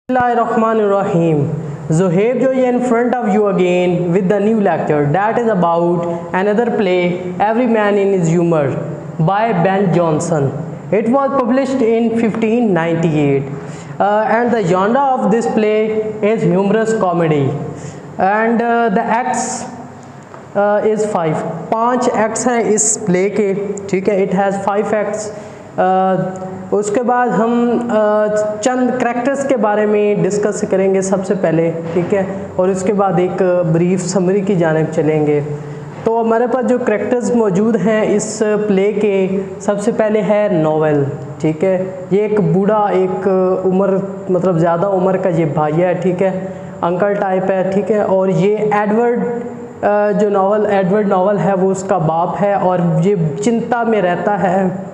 Bismillahirrahmanirrahim. Zohaib Joy in front of you again with the new lecture that is about another play, Every Man in His Humor by Ben Jonson. It was published in 1598 and the genre of this play is humorous comedy and the acts is 5 acts हैं इस play के, ठीक है. It has 5 acts. उसके बाद हम चंद characters के बारे में डिस्कस करेंगे सबसे पहले, ठीक है, और उसके बाद एक ब्रीफ समरी की जानिब चलेंगे. तो हमारे पास जो करैक्टर्स मौजूद हैं इस प्ले के, सबसे पहले है नोवेल, ठीक है. ये एक बूढ़ा, एक उम्र मतलब ज़्यादा उम्र का ये भाई है, ठीक है, अंकल टाइप है, ठीक है. और ये एडवर्ड एडवर्ड नोवेल है वो उसका बाप है और ये चिंता में रहता है,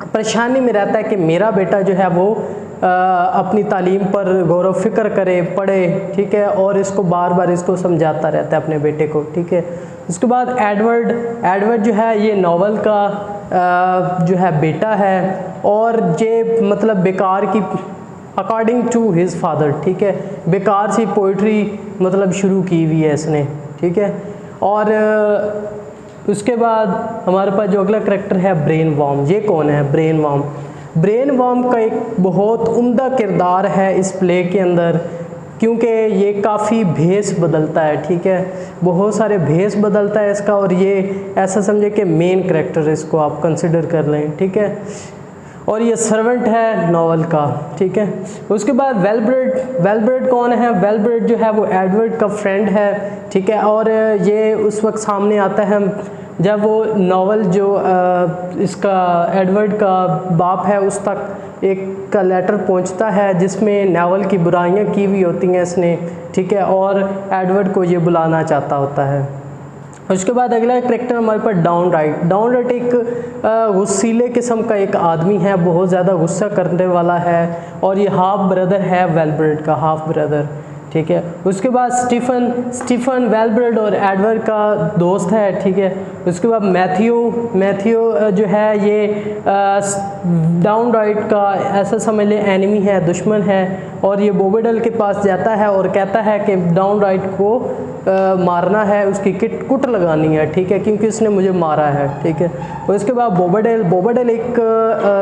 परेशानी में रहता है कि मेरा बेटा जो है वो अपनी तालीम पर गौर व फिक्र करे, पढ़े, ठीक है, और इसको बार बार इसको समझाता रहता है अपने बेटे को, ठीक है. उसके बाद एडवर्ड जो है ये नोवेल का जो है बेटा है और ये मतलब बेकार की अकॉर्डिंग टू हिज फादर, ठीक है, बेकार सी पोइट्री मतलब शुरू की हुई है इसने, ठीक है. और उसके बाद हमारे पास जो अगला करैक्टर है ब्रेन वॉर्म. ये कौन है? ब्रेन वॉर्म का एक बहुत उम्दा किरदार है इस प्ले के अंदर, क्योंकि ये काफ़ी भेस बदलता है, ठीक है, बहुत सारे भेस बदलता है इसका, और ये ऐसा समझे कि मेन करैक्टर इसको आप कंसिडर कर लें, ठीक है. और ये सर्वेंट है नोवेल का, ठीक है. उसके बाद वेलब्रेड कौन है? वेलब्रेड जो है वो एडवर्ड का फ्रेंड है, ठीक है, और ये उस वक्त सामने आता है जब वो नोवेल जो इसका एडवर्ड का बाप है उस तक एक का लेटर पहुंचता है जिसमें नोवेल की बुराइयां की हुई होती हैं इसने, ठीक है, और एडवर्ड को ये बुलाना चाहता होता है. उसके बाद अगला करैक्टर हमारे पास डाउनराइट एक गुस्सीले किस्म का एक आदमी है, बहुत ज़्यादा गुस्सा करने वाला है, और ये हाफ ब्रदर है वेलब्रेड का, हाफ ब्रदर, ठीक है. उसके बाद स्टीफन वेलब्रेड और एडवर्ड का दोस्त है, ठीक है. उसके बाद मैथ्यू जो है ये डाउनराइट का ऐसा समझ ले एनिमी है, दुश्मन है, और ये बोबेडल के पास जाता है और कहता है कि डाउनराइट को मारना है, उसकी कुट लगानी है, ठीक है, क्योंकि उसने मुझे मारा है, ठीक है. उसके बाद बोबेडल एक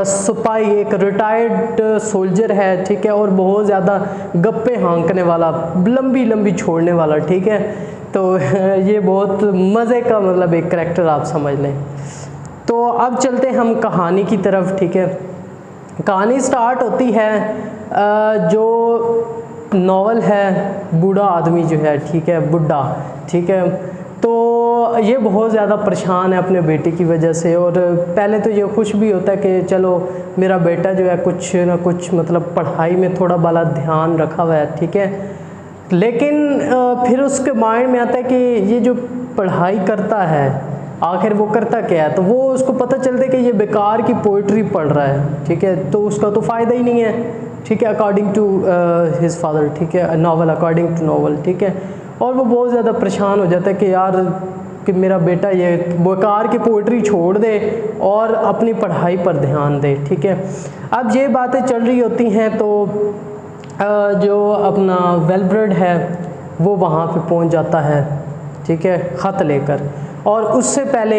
सिपाही, एक रिटायर्ड सोल्जर है, ठीक है, और बहुत ज़्यादा गप्पे हाँकने वाला, लंबी छोड़ने वाला, ठीक है. तो ये बहुत मज़े का मतलब एक करैक्टर आप समझ लें. तो अब चलते हैं हम कहानी की तरफ, ठीक है. कहानी स्टार्ट होती है जो नोवेल है, बूढ़ा आदमी जो है, ठीक है, बुढ़ा, ठीक है. तो ये बहुत ज़्यादा परेशान है अपने बेटे की वजह से, और पहले तो ये खुश भी होता है कि चलो मेरा बेटा जो है कुछ ना कुछ मतलब पढ़ाई में थोड़ा बाला ध्यान रखा हुआ है, ठीक है. लेकिन फिर उसके माइंड में आता है कि ये जो पढ़ाई करता है आखिर वो करता क्या है, तो वो उसको पता चलता है कि ये बेकार की पोइट्री पढ़ रहा है, ठीक है, तो उसका तो फ़ायदा ही नहीं है, ठीक है, अकॉर्डिंग टू हिज फादर, ठीक है, नोवेल अकॉर्डिंग टू नोवेल, ठीक है. और वो बहुत ज़्यादा परेशान हो जाता है कि यार कि मेरा बेटा ये बेकार की पोइट्री छोड़ दे और अपनी पढ़ाई पर ध्यान दे, ठीक है. अब ये बातें चल रही होती हैं तो जो अपना वेलब्रेड है वो वहाँ पे पहुँच जाता है, ठीक है, ख़त लेकर. और उससे पहले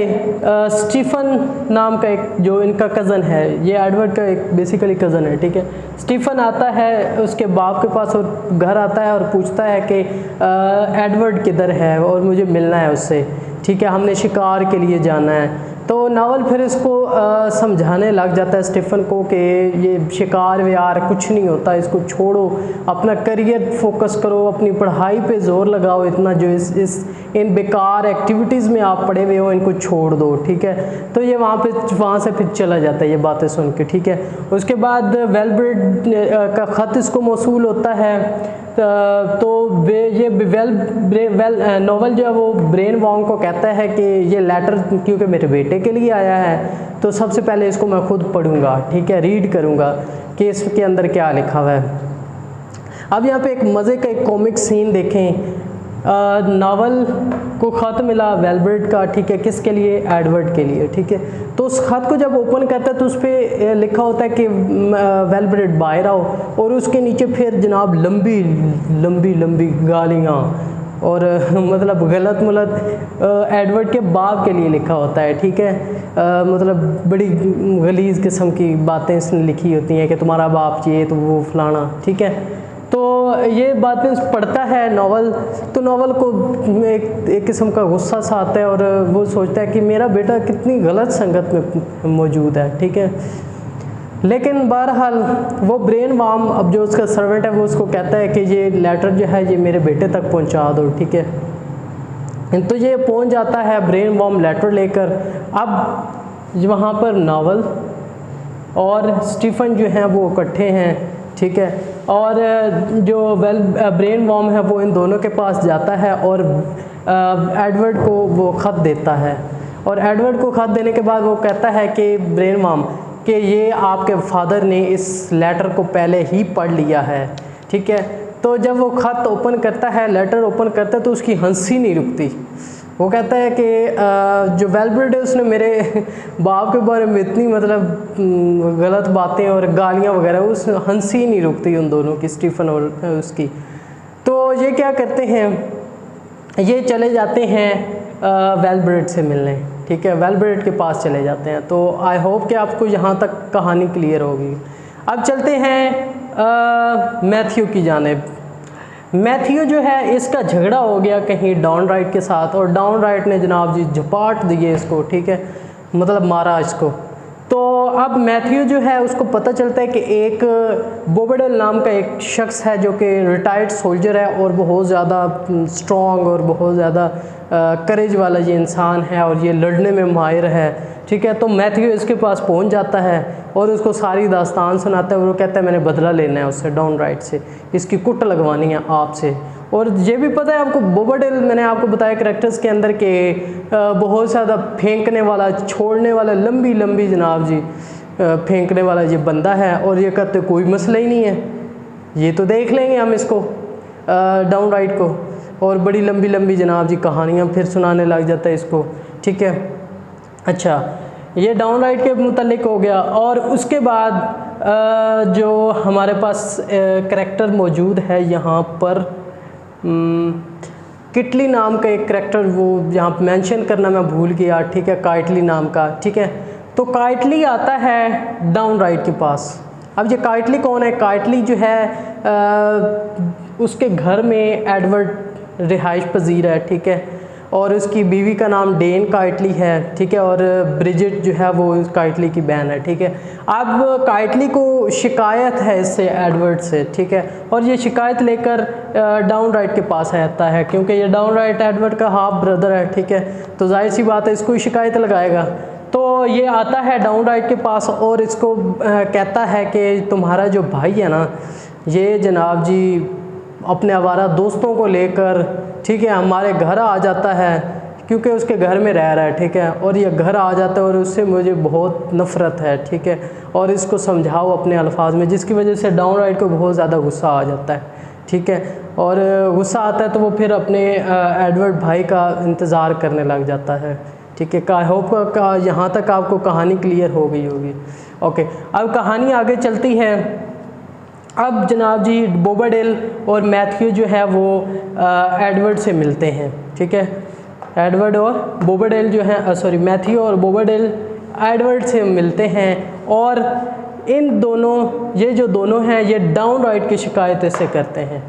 स्टीफन नाम का एक जो इनका कज़न है, ये एडवर्ड का एक बेसिकली कज़न है, ठीक है. स्टीफन आता है उसके बाप के पास और घर आता है और पूछता है कि एडवर्ड किधर है और मुझे मिलना है उससे, ठीक है, हमने शिकार के लिए जाना है. तो नोवेल फिर इसको समझाने लग जाता है स्टीफन को कि ये शिकार व्यार कुछ नहीं होता, इसको छोड़ो, अपना करियर फोकस करो, अपनी पढ़ाई पे जोर लगाओ, इतना जो इन बेकार एक्टिविटीज़ में आप पड़े हुए हो इनको छोड़ दो, ठीक है. तो ये वहाँ से फिर चला जाता है ये बातें सुन के, ठीक है. उसके बाद वेलब्रेड का ख़त इसको मौसूल होता है, तो ये नोवेल जो है वो ब्रेन वॉर्म को कहता है कि ये लेटर क्योंकि मेरे बेटे के लिए आया है तो सबसे पहले इसको मैं खुद पढ़ूंगा, ठीक है, रीड करूंगा कि इसके अंदर क्या लिखा हुआ है. अब यहाँ पे एक मज़े का एक कॉमिक सीन देखें नावल को ख़त मिला वेलब्रेट का, ठीक है, किसके लिए, एडवर्ड के लिए, ठीक है। तो उस ख़त को जब ओपन करता है तो उस पर लिखा होता है कि वेलब्रेट बाहर आओ, और उसके नीचे फिर जनाब लंबी लंबी लंबी गालियाँ और मतलब गलत एडवर्ड के बाप के लिए लिखा होता है, ठीक है। मतलब बड़ी गलीज़ किस्म की बातें इसने लिखी होती हैं कि तुम्हारा बाप ये तो वो फलाना, ठीक है। तो ये बातें पढ़ता है नावल, तो नावल को एक किस्म का गुस्सा सा आता है और वो सोचता है कि मेरा बेटा कितनी गलत संगत में मौजूद है, ठीक है। लेकिन बहरहाल वो ब्रेन वार्म, अब जो उसका सर्वेंट है वो उसको कहता है कि ये लेटर जो है ये मेरे बेटे तक पहुंचा दो, ठीक है। तो ये पहुंच जाता है ब्रेन वार्म लेटर लेकर। अब वहाँ पर नावल और स्टीफन जो हैं वो इकट्ठे हैं, ठीक है, और जो ब्रेन वार्म है वो इन दोनों के पास जाता है और एडवर्ड को वो ख़त देता है। और एडवर्ड को ख़त देने के बाद वो कहता है कि ब्रेन वार्म कि ये आपके फादर ने इस लेटर को पहले ही पढ़ लिया है, ठीक है। तो जब वो ख़त ओपन करता है, लेटर ओपन करता है, तो उसकी हंसी नहीं रुकती। वो कहता है कि जो वेलब्रेट है उसने मेरे बाप के बारे में इतनी मतलब गलत बातें और गालियाँ वगैरह, उस हंसी नहीं रुकती उन दोनों की, स्टीफन और उसकी। तो ये क्या करते हैं, ये चले जाते हैं वेलब्रेट से मिलने, ठीक है, वेलब्रेट के पास चले जाते हैं। तो आई होप कि आपको यहाँ तक कहानी क्लियर होगी। अब चलते हैं मैथ्यू की जानिब। मैथ्यू जो है इसका झगड़ा हो गया कहीं डाउन राइट के साथ, और डाउन राइट ने जनाब जी झपाट दिए इसको, ठीक है, मतलब मारा इसको। तो अब मैथ्यू जो है उसको पता चलता है कि एक बोबेडेल नाम का एक शख्स है जो कि रिटायर्ड सोल्जर है और बहुत ज़्यादा स्ट्रॉन्ग और बहुत ज़्यादा करेज वाला ये इंसान है और ये लड़ने में माहिर है, ठीक है। तो मैथ्यू इसके पास पहुंच जाता है और उसको सारी दास्तान सुनाता है और वो कहता है मैंने बदला लेना है उससे, डाउन राइट से, इसकी कुट लगवानी है आपसे। और ये भी पता है आपको, बोबेडेल मैंने आपको बताया करैक्टर्स के अंदर के बहुत ज़्यादा फेंकने वाला, छोड़ने वाला, लंबी लंबी जनाब जी फेंकने वाला ये बंदा है। और ये कहते कोई मसला ही नहीं है, ये तो देख लेंगे हम इसको डाउन राइट को, और बड़ी लंबी लंबी जनाब जी कहानियाँ फिर सुनाने लग जाता है इसको, ठीक है। अच्छा, ये डाउन राइट के मुतालिक हो गया। और उसके बाद जो हमारे पास करैक्टर मौजूद है यहाँ पर, किटली नाम का एक करैक्टर, वो यहाँ मेंशन करना मैं भूल गया, ठीक है, काइटली नाम का, ठीक है। तो काइटली आता है डाउन राइट के पास। अब ये काइटली कौन है? काइटली जो है उसके घर में एडवर्ड रिहाइश पजीर है, ठीक है, और उसकी बीवी का नाम डेन काइटली है, ठीक है, और ब्रिजिट जो है वो काइटली की बहन है, ठीक है। अब काइटली को शिकायत है इससे, एडवर्ड से, ठीक है, और ये शिकायत लेकर डाउन राइट के पास आता है, क्योंकि ये डाउन राइट एडवर्ड का हाफ ब्रदर है, ठीक है, तो जाहिर सी बात है इसको शिकायत लगाएगा। तो ये आता है डाउन राइट के पास और इसको कहता है कि तुम्हारा जो भाई है ना, ये जनाब जी अपने आवारा दोस्तों को लेकर, ठीक है, हमारे घर आ जाता है, क्योंकि उसके घर में रह रहा है, ठीक है, और ये घर आ जाता है और उससे मुझे बहुत नफ़रत है, ठीक है, और इसको समझाओ अपने अल्फाज में, जिसकी वजह से डाउन राइट को बहुत ज़्यादा गुस्सा आ जाता है, ठीक है, और गुस्सा आता है तो वो फिर अपने एडवर्ड भाई का इंतज़ार करने लग जाता है, ठीक है। आई होप यहाँ तक आपको कहानी क्लियर हो गई होगी। ओके, अब कहानी आगे चलती है। अब जनाब जी बोबेडेल और मैथ्यू जो है वो एडवर्ड से मिलते हैं, ठीक है, एडवर्ड और बोबेडेल जो है, सॉरी, मैथ्यू और बोबेडेल एडवर्ड से मिलते हैं, और इन दोनों, ये जो दोनों हैं ये डाउन राइट की शिकायत इससे करते हैं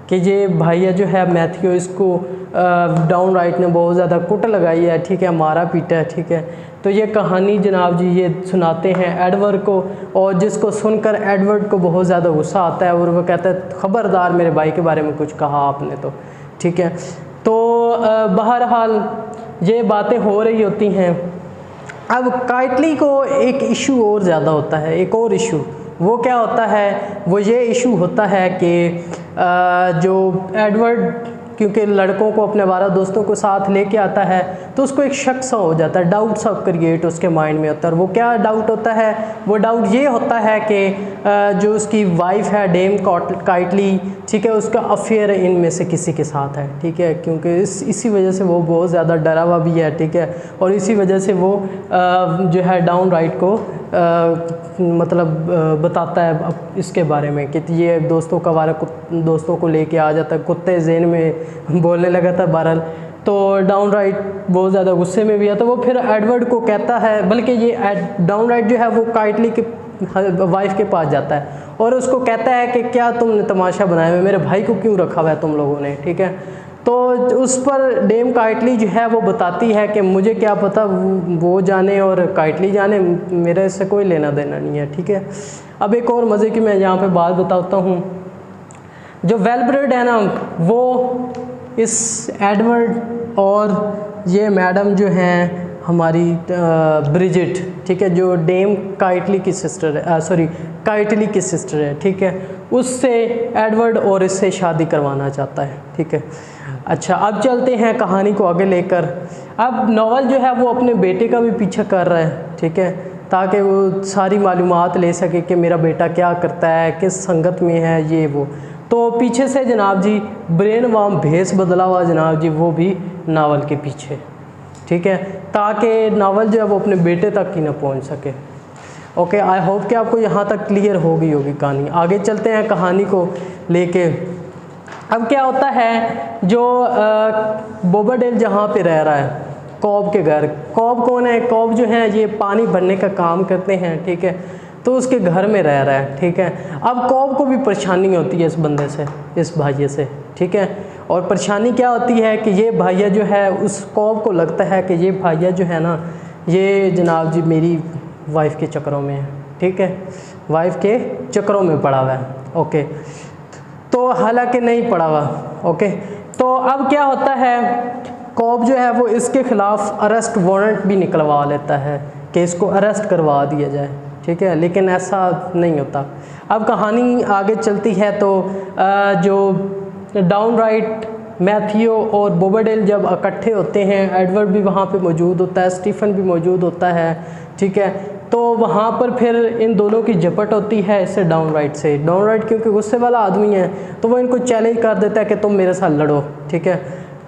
कि ये भैया जो है मैथ्यू, इसको डाउन राइट ने बहुत ज़्यादा कुट लगाई है, ठीक है, मारा पीटा है, ठीक है। तो ये कहानी जनाब जी ये सुनाते हैं एडवर्ड को, और जिसको सुनकर एडवर्ड को बहुत ज़्यादा गुस्सा आता है और वो कहता है ख़बरदार मेरे भाई के बारे में कुछ कहा आपने तो, ठीक है। तो बहरहाल ये बातें हो रही होती हैं। अब काइटली को एक इशू और ज़्यादा होता है, एक और इशू, वो क्या होता है, वो ये इशू होता है कि जो एडवर्ड क्योंकि लड़कों को अपने 12 दोस्तों को साथ लेके आता है तो उसको एक शक सा हो जाता है, डाउट सा क्रिएट उसके माइंड में होता है। और वो क्या डाउट होता है, वो डाउट ये होता है कि जो उसकी वाइफ है डेम काइटली, ठीक है, उसका अफेयर इनमें से किसी के साथ है, ठीक है, क्योंकि इसी वजह से वो बहुत ज़्यादा डरा हुआ भी है, ठीक है, और इसी वजह से वो जो है डाउन राइट को मतलब बताता है इसके बारे में कि ये दोस्तों का वारा दोस्तों को लेके आ जाता है, कुत्ते ज़हन में बोलने लगा था बहरहाल। तो डाउन राइट बहुत ज़्यादा गुस्से में भी आता, वो फिर एडवर्ड को कहता है, बल्कि ये डाउन राइट जो है वो काइटली के वाइफ के पास जाता है और उसको कहता है कि क्या तुमने तमाशा बनाया हुआ है, मेरे भाई को क्यों रखा हुआ है तुम लोगों ने, ठीक है। तो उस पर डेम काइटली जो है वो बताती है कि मुझे क्या पता, वो जाने और काइटली जाने, मेरे इससे कोई लेना देना नहीं है, ठीक है। अब एक और मज़े की मैं यहाँ पे बात बताता हूँ, जो वेलब्रेड है ना वो इस एडवर्ड और ये मैडम जो हैं हमारी ब्रिजिट, ठीक है, जो डेम काइटली की सिस्टर है, सॉरी काइटली की सिस्टर है, ठीक है, उससे एडवर्ड और इससे शादी करवाना चाहता है, ठीक है। अच्छा, अब चलते हैं कहानी को आगे लेकर। अब नॉवल जो है वो अपने बेटे का भी पीछा कर रहा है, ठीक है, ताकि वो सारी मालूमात ले सके कि मेरा बेटा क्या करता है, किस संगत में है, ये वो। तो पीछे से जनाब जी ब्रेन वार्म भेस बदला हुआ जनाब जी वो भी नावल के पीछे, ठीक है, ताकि नावल जो है वो अपने बेटे तक ही ना पहुंच सके। ओके, आई होप कि आपको यहाँ तक क्लियर हो गई होगी कहानी। आगे चलते हैं कहानी को लेके। अब क्या होता है, जो बोबाडेल जहाँ पे रह रहा है, कॉब के घर, कॉब कौन है, कॉब जो है ये पानी भरने का काम करते हैं, ठीक है, तो उसके घर में रह रहा है, ठीक है। अब कॉब को भी परेशानी होती है इस बंदे से, इस भाइये से, ठीक है, और परेशानी क्या होती है कि ये भाइया जो है, उस कॉब को लगता है कि ये भाइया जो है ना, ये जनाब जी मेरी वाइफ के चक्करों में है, ठीक है, वाइफ के चक्करों में पड़ा हुआ है। ओके, तो हालांकि नहीं पड़ा हुआ। ओके, तो अब क्या होता है, कॉब जो है वो इसके ख़िलाफ़ अरेस्ट वारंट भी निकलवा लेता है कि इसको अरेस्ट करवा दिया जाए, ठीक है, लेकिन ऐसा नहीं होता। अब कहानी आगे चलती है तो जो डाउन राइट, मैथ्यू और बोबाडेल जब इकट्ठे होते हैं, एडवर्ड भी वहाँ पे मौजूद होता है, स्टीफन भी मौजूद होता है, ठीक है, तो वहाँ पर फिर इन दोनों की झपट होती है इससे डाउन राइट से। डाउन राइट क्योंकि गुस्से वाला आदमी है तो वो इनको चैलेंज कर देता है कि तुम मेरे साथ लड़ो, ठीक है,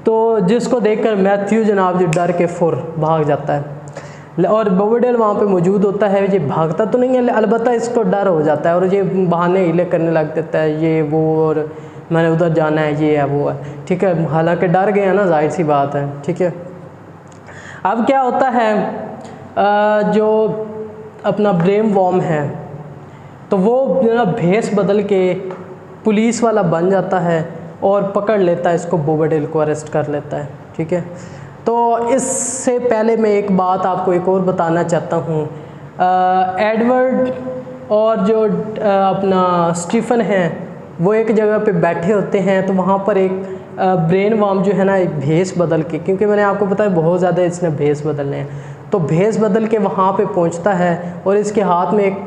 तो जिसको देखकर मैथ्यू जनाब जी डर के फुर भाग जाता है और बोबाडेल वहाँ पे मौजूद होता है। ये भागता तो नहीं है, अलबत्ता इसको डर हो जाता है और ये बहाने हिले करने लग देता है, ये वो, और मैंने उधर जाना है, ये है वो है, ठीक है, हालांकि डर गया ना, जाहिर सी बात है, ठीक है। अब क्या होता है, जो अपना ब्रेन वॉर्म है तो वो जनाब भेस बदल के पुलिस वाला बन जाता है और पकड़ लेता है इसको, बोबाडेल को अरेस्ट कर लेता है, ठीक है। तो इससे पहले मैं एक बात आपको एक और बताना चाहता हूँ, एडवर्ड और जो अपना स्टीफन है वो एक जगह पे बैठे होते हैं, तो वहाँ पर एक ब्रेन वार्म जो है ना, एक भेस बदल के, क्योंकि मैंने आपको बताया बहुत ज़्यादा इसने भेस बदलने हैं, तो भेस बदल के वहाँ पे पहुँचता है और इसके हाथ में एक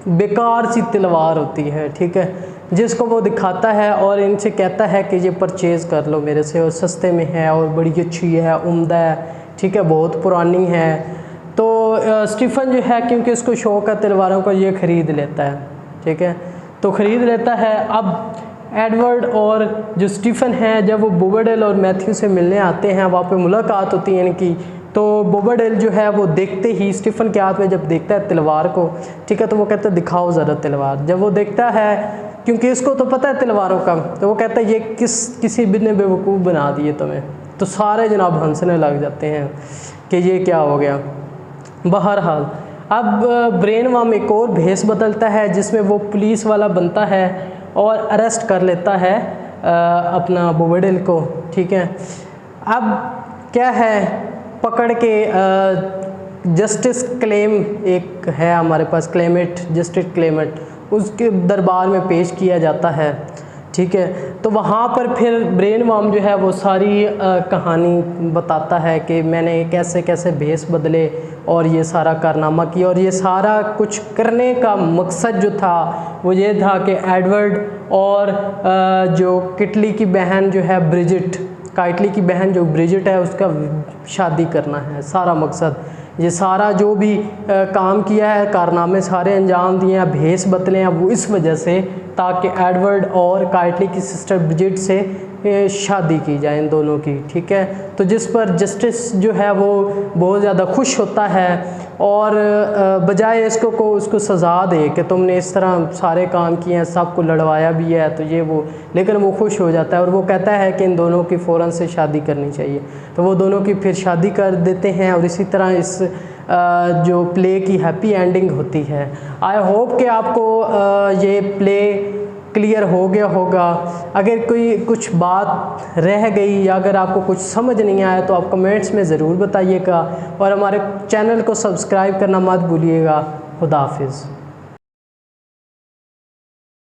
बेकार सी तलवार होती है, ठीक है, जिसको वो दिखाता है और इनसे कहता है कि ये परचेज़ कर लो मेरे से, और सस्ते में है और बड़ी अच्छी है, उम्दा है, ठीक है, बहुत पुरानी है। तो स्टीफन जो है क्योंकि उसको शौक़ है तलवारों का, ये ख़रीद लेता है, ठीक है, तो ख़रीद लेता है। अब एडवर्ड और जो स्टीफन है जब वो बोबाडेल और मैथ्यू से मिलने आते हैं, वहाँ पे मुलाकात होती है इनकी, तो बोबाडेल जो है वो देखते ही स्टीफन के हाथ में जब देखता है तलवार को, ठीक है, तो वो कहता है दिखाओ ज़रा तलवार। जब वो देखता है, क्योंकि इसको तो पता है तलवारों का, तो वो कहता है ये किसी ने बेवकूफ़ बना दिए तुम्हें। तो सारे जनाब हंसने लग जाते हैं कि ये क्या हो गया। बहरहाल अब ब्रेन वार्म एक और भेस बदलता है जिसमें वो पुलिस वाला बनता है और अरेस्ट कर लेता है अपना बोबाडेल को, ठीक है। अब क्या है, पकड़ के जस्टिस क्लेम एक है हमारे पास, क्लेमेट, जस्टिस क्लेमेट, उसके दरबार में पेश किया जाता है, ठीक है। तो वहाँ पर फिर ब्रेन वार्म जो है वो सारी कहानी बताता है कि मैंने कैसे कैसे भेस बदले और ये सारा कारनामा किया, और ये सारा कुछ करने का मकसद जो था वो ये था कि एडवर्ड और जो किटली की बहन जो है ब्रिजिट, काइटली की बहन जो ब्रिजिट है उसका शादी करना है, सारा मकसद। ये सारा जो भी काम किया है, कारनामे सारे अंजाम दिए हैं, भेस बदले हैं, वो इस वजह से ताकि एडवर्ड और काइटली की सिस्टर ब्रिजिट से शादी की जाए इन दोनों की, ठीक है। तो जिस पर जस्टिस जो है वो बहुत ज़्यादा खुश होता है और बजाय इसको को उसको सज़ा दे कि तुमने इस तरह सारे काम किए हैं, सबको लड़वाया भी है, तो ये वो, लेकिन वो खुश हो जाता है और वो कहता है कि इन दोनों की फ़ौरन से शादी करनी चाहिए। तो वो दोनों की फिर शादी कर देते हैं और इसी तरह इस जो प्ले की हैप्पी एंडिंग होती है। आई होप कि आपको ये प्ले क्लियर हो गया होगा। अगर कोई कुछ बात रह गई या अगर आपको कुछ समझ नहीं आया तो आप कमेंट्स में ज़रूर बताइएगा और हमारे चैनल को सब्सक्राइब करना मत भूलिएगा। खुदा हाफिज़।